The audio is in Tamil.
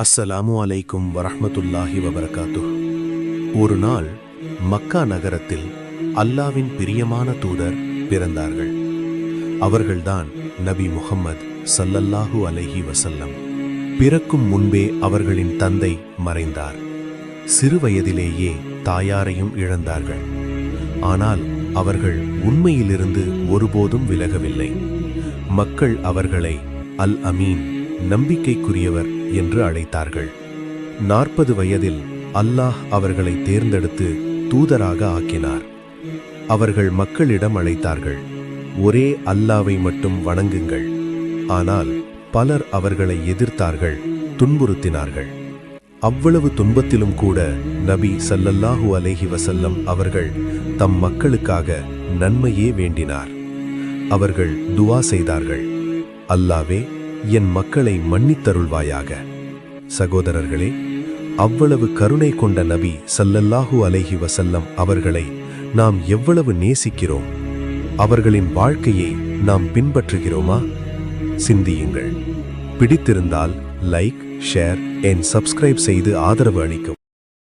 அஸ்ஸலாமு அலைக்கும் வரஹ்மத்துல்லாஹி வபரகாத்துஹ். ஒரு நாள் மக்கா நகரத்தில் அல்லாவின் பிரியமான தூதர் பிறந்தார்கள். அவர்கள்தான் நபி முஹம்மது ஸல்லல்லாஹு அலைஹி வஸல்லம். பிறக்கும் முன்பே அவர்களின் தந்தை மறைந்தார். சிறுவயதிலேயே தாயாரையும் இழந்தார்கள். ஆனால் அவர்கள் உண்மையிலிருந்து ஒருபோதும் விலகவில்லை. மக்கள் அவர்களை அல் அமீன், நம்பிக்கைக்குரியவர் என்று அழைத்தார்கள். 40 வயதில் அல்லாஹ் அவர்களை தேர்ந்தெடுத்து தூதராக ஆக்கினார். அவர்கள் மக்களிடம் அழைத்தார்கள், ஒரே அல்லாவை மட்டும் வணங்குங்கள். ஆனால் பலர் அவர்களை எதிர்த்தார்கள், துன்புறுத்தினார்கள். அவ்வளவு துன்பத்திலும் கூட நபி ஸல்லல்லாஹு அலைஹி வஸல்லம் அவர்கள் தம் மக்களுக்காக நன்மையே வேண்டினார். அவர்கள் துஆ செய்தார்கள், அல்லாவே, என் மக்களை மன்னித்தருள்வாயாக. சகோதரர்களே, அவ்வளவு கருணை கொண்ட நபி ஸல்லல்லாஹு அலைஹி வஸல்லம் அவர்களை நாம் எவ்வளவு நேசிக்கிறோம்? அவர்களின் வாழ்க்கையை நாம் பின்பற்றுகிறோமா? சிந்தியுங்கள். பிடித்திருந்தால் லைக், ஷேர் அண்ட் சப்ஸ்கிரைப் செய்து ஆதரவு அளிக்கவும்.